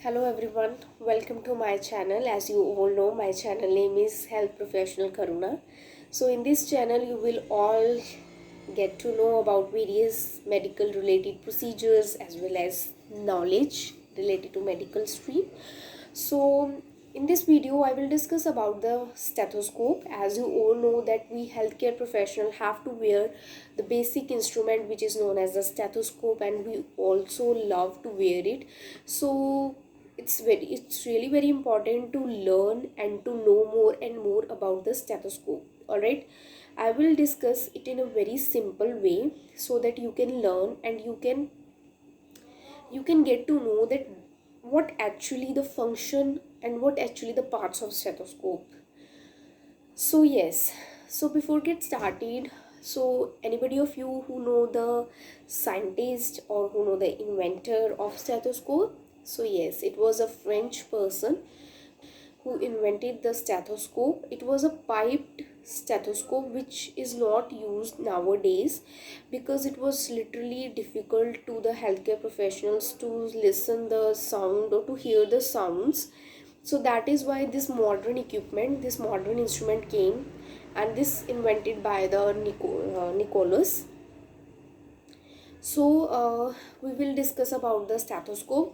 Hello everyone, welcome to my channel. As you all know, my channel name is Health Professional Karuna. So in this channel you will all get to know about various medical related procedures as well as knowledge related to medical stream. So in this video I will discuss about the stethoscope. As you all know that we healthcare professional have to wear the basic instrument which is known as the stethoscope, and we also love to wear it. So it's really very important to learn and to know more and more about the stethoscope. All right, I will discuss it in a very simple way so that you can learn and you can get to know that what actually the function and what actually the parts of stethoscope. So yes, so before get started, so anybody of you who know the scientist or who know the inventor of stethoscope? So yes, it was a French person who invented the stethoscope. It was a piped stethoscope which is not used nowadays because it was literally difficult to the healthcare professionals to listen the sound or to hear the sounds. So that is why this modern equipment, this modern instrument came, and this invented by the Nicholas. So we will discuss about the stethoscope.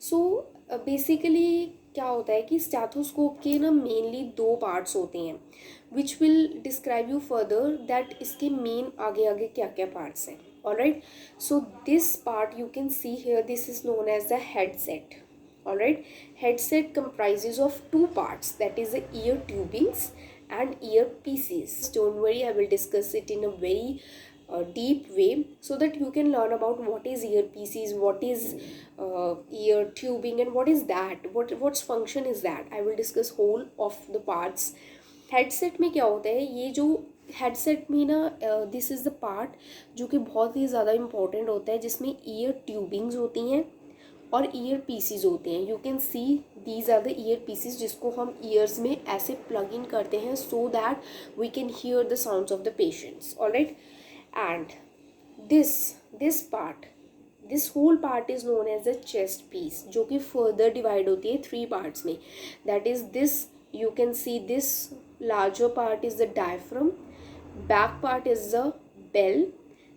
So basically क्या होता है कि स्टैथोस्कोप के ना mainly दो parts होते हैं which will describe you further that इसके मेन आगे आगे क्या क्या पार्ट्स हैं. Alright, so this part you can see here, this is known as the headset. Alright, headset comprises of two parts, that is the ear tubings and earpieces. Don't worry, I will discuss it in a very deep way so that you can learn about what is earpieces, what is ear tubing, and what is that, what's function is that. I will discuss whole of the parts. Headset में क्या होता है, ये जो headset में ना this is the part जो कि बहुत ही ज़्यादा इम्पोर्टेंट होता है, जिसमें ईयर ट्यूबिंग्स होती हैं और ईयर पीसीज होते हैं. You can see these are the ear pieces जिसको हम ईयर्स में ऐसे प्लग इन करते हैं so that we can hear the sounds of the patients. Alright, and this part, this whole part is known as the chest piece, जो कि further divide होती है थ्री पार्ट्स में. That is this, you can see this larger part is the diaphragm, back part is the bell,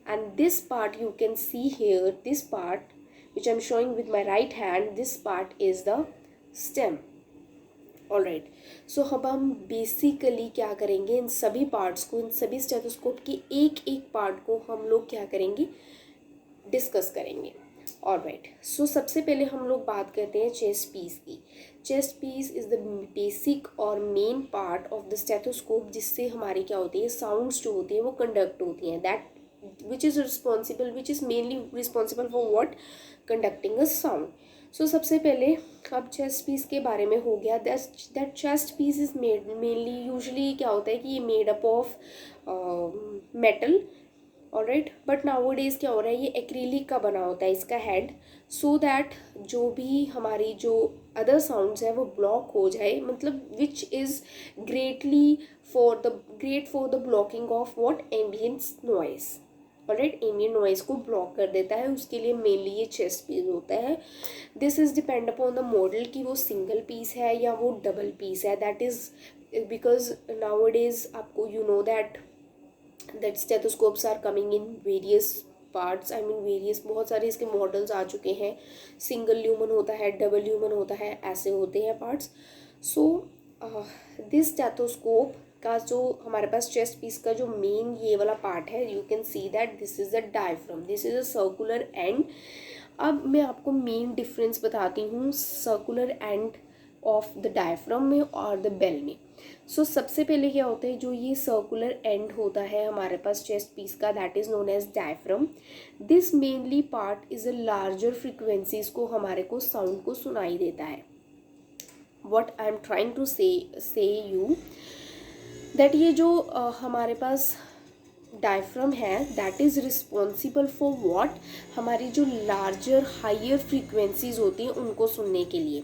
and this part you can see here, this part which I'm showing with my right hand, this part is the stem. Alright, so अब हम basically क्या करेंगे, इन सभी parts को, इन सभी stethoscope के एक एक पार्ट को हम लोग क्या करेंगे, डिस्कस करेंगे. ऑलराइट, सो सबसे पहले हम लोग बात करते हैं चेस्ट पीस की. Chest piece is the basic और main part of the stethoscope, जिससे हमारी क्या होती है, साउंड्स जो होती हैं वो कंडक्ट होती हैं. That which is mainly responsible for what, conducting a sound. So सबसे पहले अब चेस्ट पीस के बारे में हो गया. That chest piece is made mainly, usually क्या होता है कि ये made up of metal. Alright, but nowadays क्या हो रहा है, ये एक्रीलिक का बना होता है इसका हेड, सो दैट जो भी हमारी जो अदर साउंड्स है वो ब्लॉक हो जाए, मतलब which is great for the blocking of what, ambient noise. Alright, ambient noise को ब्लॉक कर देता है, उसके लिए मेनली ये चेस्ट पीस होता है. This is depend upon the model कि वो सिंगल पीस है या वो डबल पीस है. दैट इज़ बिकॉज नाउअडेज आपको you know that stethoscopes are coming in various parts, I mean various, बहुत सारे इसके मॉडल्स आ चुके हैं. सिंगल ल्यूमन होता है, डबल ल्यूमन होता है, ऐसे होते हैं पार्ट्स. सो दिस स्टेथोस्कोप का जो हमारे पास चेस्ट पीस का जो मेन ये वाला पार्ट है, you can see that this is the diaphragm, this is a circular and. अब मैं आपको मेन डिफरेंस बताती हूँ circular end of the diaphragm में और द बेल में. सो सबसे पहले क्या होता है, जो ये सर्कुलर एंड होता है हमारे पास चेस्ट पीस का, that is known as diaphragm. This mainly part is a larger frequencies को हमारे को साउंड को सुनाई देता है. What I am trying to say you that ये जो हमारे पास डायफ्राम है, that is responsible for what, हमारी जो लार्जर हाइयर फ्रीक्वेंसीज होती हैं उनको सुनने के लिए.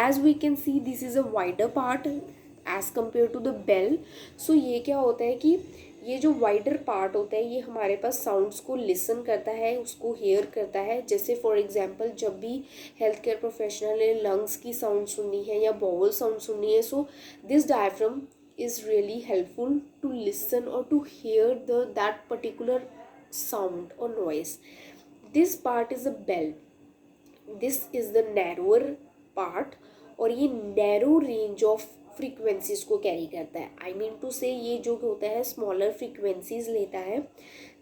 As we can see this is a wider part as compare to the bell. So ये क्या होता है कि ये जो वाइडर पार्ट होता है ये हमारे पास साउंड्स को लिसन करता है, उसको हेयर करता है। जैसे फॉर एग्जांपल जब भी हेल्थ केयर प्रोफेशनल ने लंग्स की साउंड सुननी है या बॉवल साउंड सुननी है, so this diaphragm is really helpful to listen or to hear that particular sound or noise. This part is a bell. This is the narrower part और ये narrow range of frequencies को carry करता है। I mean to से ये जो होता है स्मॉलर फ्रीक्वेंसीज लेता है,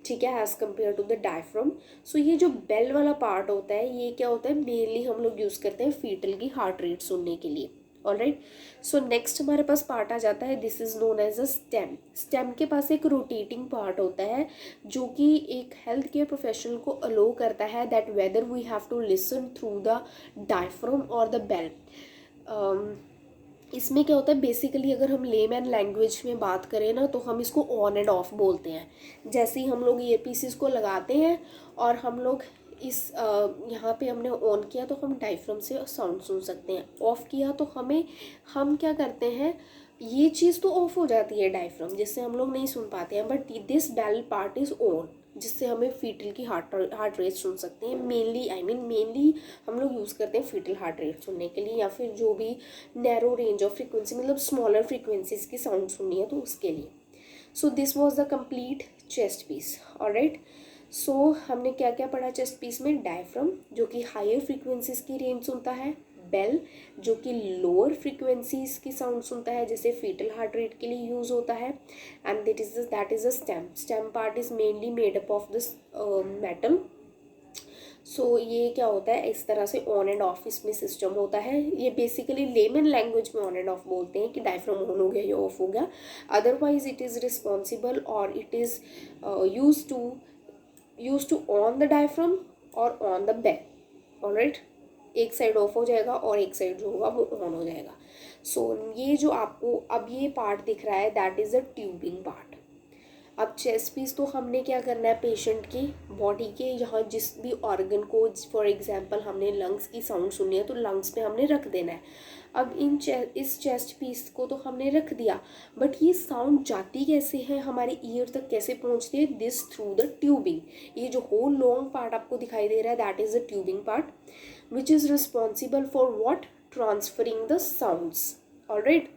ठीक है, as compare to the diaphragm. So ये जो बेल वाला पार्ट होता है ये क्या होता है, मेनली हम लोग यूज़ करते हैं फीटल की हार्ट रेट सुनने के लिए। ऑलराइट, सो नेक्स्ट हमारे पास पार्ट आ जाता है, this is known as a stem. Stem के पास एक रोटेटिंग पार्ट होता है जो कि एक हेल्थ केयर प्रोफेशनल को अलो करता है that whether we have to listen through the diaphragm और द बेल। इसमें क्या होता है बेसिकली, अगर हम लेमैन लैंग्वेज में बात करें ना तो हम इसको ऑन एंड ऑफ बोलते हैं। जैसे ही हम लोग ईयर पीसीस को लगाते हैं और हम लोग इस यहाँ पे हमने ऑन किया तो हम डायफ्राम से साउंड सुन सकते हैं, ऑफ़ किया तो हम क्या करते हैं, ये चीज़ तो ऑफ हो जाती है डायफ्राम, जिससे हम लोग नहीं सुन पाते हैं, but this bell part is on, जिससे हमें फीटल की हार्ट रेट सुन सकते हैं। मेनली हम लोग यूज़ करते हैं फीटल हार्ट रेट सुनने के लिए, या फिर जो भी नैरो रेंज ऑफ फ्रीक्वेंसी मतलब स्मॉलर फ्रीक्वेंसीज की साउंड सुननी है तो उसके लिए। So this was the complete chest piece. All right, so हमने क्या क्या पढ़ा चेस्ट पीस में, डायफ्राम जो कि हायर फ्रीक्वेंसीज की रेंज सुनता है, बेल जो कि लोअर फ्रीक्वेंसीज की साउंड सुनता है जैसे फीटल हार्ट रेट के लिए यूज़ होता है, and that is a stem. Stem part is mainly made up of this metal. So ये क्या होता है, इस तरह से ऑन एंड ऑफ इसमें सिस्टम होता है। ये बेसिकली लेमन लैंग्वेज में ऑन एंड ऑफ बोलते हैं कि डायफ्राम ऑन हो गया या ऑफ हो गया, अदरवाइज इट इज़ रिस्पॉन्सिबल और it is use to on the diaphragm और ऑन द बेल। ऑलराइट, एक साइड ऑफ हो जाएगा और एक साइड जो होगा वो ऑन हो जाएगा। सो ये जो आपको अब ये पार्ट दिख रहा है that is a tubing part. अब चेस्ट पीस तो हमने क्या करना है, पेशेंट की बॉडी के यहाँ जिस भी ऑर्गन को, फॉर एग्जांपल हमने लंग्स की साउंड सुननी है तो लंग्स पे हमने रख देना है। अब इस चेस्ट पीस को तो हमने रख दिया, बट ये साउंड जाती कैसे है, हमारे ईयर तक कैसे पहुँचती है, दिस थ्रू द ट्यूबिंग। ये जो होल लॉन्ग पार्ट आपको दिखाई दे रहा है that is the tubing part which is responsible for what, transferring the sounds. Alright,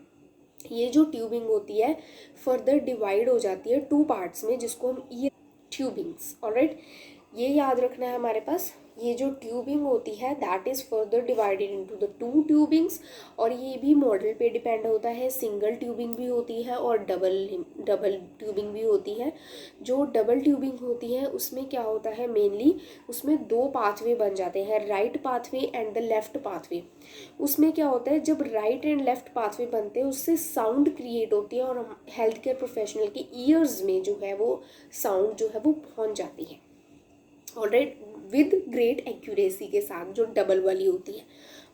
ये जो ट्यूबिंग होती है फर्दर डिवाइड हो जाती है टू पार्ट्स में जिसको हम ईयर ट्यूबिंग्स। ऑलराइट, ये याद रखना है हमारे पास, ये जो ट्यूबिंग होती है that is further divided into the two tubings, और ये भी मॉडल पे डिपेंड होता है। सिंगल ट्यूबिंग भी होती है और डबल ट्यूबिंग भी होती है। जो डबल ट्यूबिंग होती है उसमें क्या होता है, मेनली उसमें दो पाथवे बन जाते हैं, right pathway and the left pathway. उसमें क्या होता है, जब राइट एंड लेफ्ट पाथवे बनते हैं उससे साउंड क्रिएट होती है और हेल्थ केयर प्रोफेशनल के ईयर्स में जो है वो साउंड जो है वो पहुंच जाती है। ऑलराइट, विद ग्रेट एक्यूरेसी के साथ, जो डबल वाली होती है।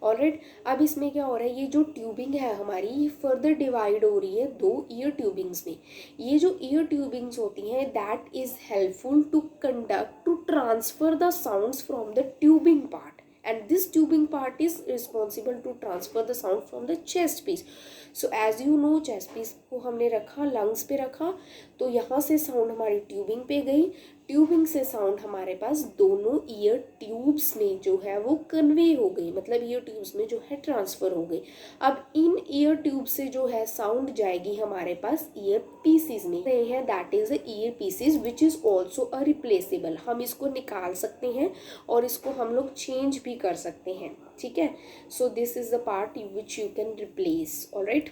ऑलराइट, अब इसमें क्या हो रहा है, ये जो ट्यूबिंग है हमारी ये फर्दर डिवाइड हो रही है दो ईयर ट्यूबिंग्स में। ये जो ईयर ट्यूबिंग्स होती हैं that is helpful to conduct to transfer the sounds from the tubing part, and this tubing part is responsible to transfer the sound from the chest piece. So as you know chest piece को हमने रखा lungs पे रखा, तो यहाँ से sound हमारी tubing पे गई, ट्यूबिंग से साउंड हमारे पास दोनों ईयर ट्यूब्स में जो है वो कन्वे हो गई, मतलब ईयर ट्यूब्स में जो है ट्रांसफ़र हो गई। अब इन ईयर ट्यूब से जो है साउंड जाएगी हमारे पास ईयर पीसीज में, रहे हैं that is a ear pieces which is also a replaceable. हम इसको निकाल सकते हैं और इसको हम लोग चेंज भी कर सकते हैं, ठीक है। So this is the part which you can replace. Alright,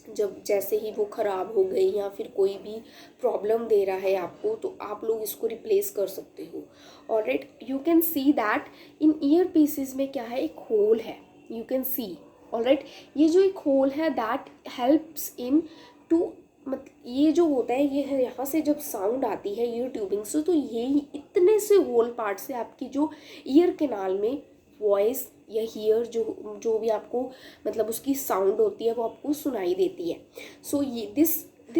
जब जैसे ही वो ख़राब हो गई या फिर कोई भी प्रॉब्लम दे रहा है आपको तो आप लोग इसको रिप्लेस कर सकते हो। Alright, you can see that in year pieces में क्या है, एक होल है, यू कैन सी। ऑलराइट, ये जो एक होल है दैट हेल्प्स इन टू, ये जो होता है ये है यहाँ से जब साउंड आती है ईयर ट्यूबिंग से तो ये इतने से होल पार्ट से आपकी जो ईयर कैनाल में वॉइस या हियर जो भी आपको मतलब उसकी साउंड होती है वो आपको सुनाई देती है। सो ये this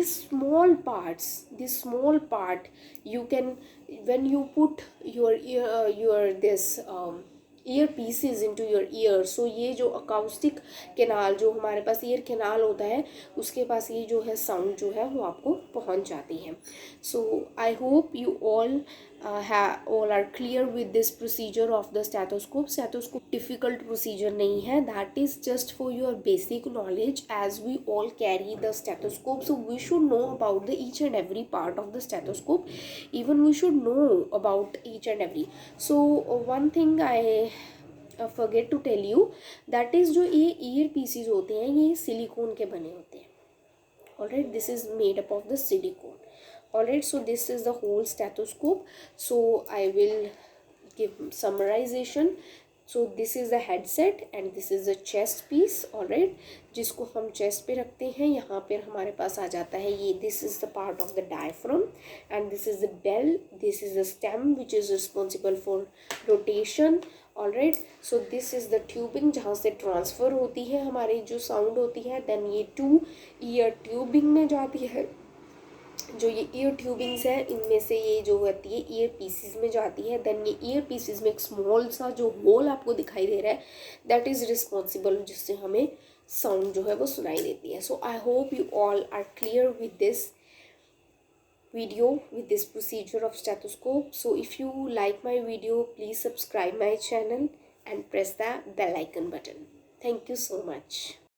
small part you can when you put your this ear pieces into your ear. So ये जो अकाउस्टिक कैनाल, जो हमारे पास ईयर कैनाल होता है, उसके पास ये जो है साउंड जो है वो आपको पहुंच जाती है। So I hope you all all are clear with this procedure of the stethoscope. Stethoscope difficult procedure नहीं है, that is just for your basic knowledge, as we all carry the stethoscope, so we should know about the each and every part of the stethoscope, even we should know about each and every. So one thing I forget to tell you, that is जो ये year pieces होते हैं ये silicon के बने होते हैं। Alright, this is made up of the silicone. Alright, so this is the whole stethoscope. So I will give summarization. So this is the headset and this is the chest piece. Alright, जिसको हम chest पे रखते हैं, यहाँ पर हमारे पास आ जाता है ये, this is the part of the diaphragm and this is the bell, this is the stem which is responsible for rotation. Alright, so this is the tubing जहाँ से ट्रांसफ़र होती है हमारी जो साउंड होती है। देन ये 2 ईयर ट्यूबिंग में जाती है। जो ये ईयर ट्यूबिंग्स हैं इनमें से ये जो होती है ईयर पीसीज में जाती है। देन ये ईयर पीसीज में एक स्मॉल सा जो होल आपको दिखाई दे रहा है, दैट इज़ रिस्पॉन्सिबल, जिससे हमें साउंड जो है वो सुनाई देती है। So I hope you all are clear with this video, with this procedure of stethoscope. So if you like my video, please subscribe my channel and press the bell icon button. Thank you so much.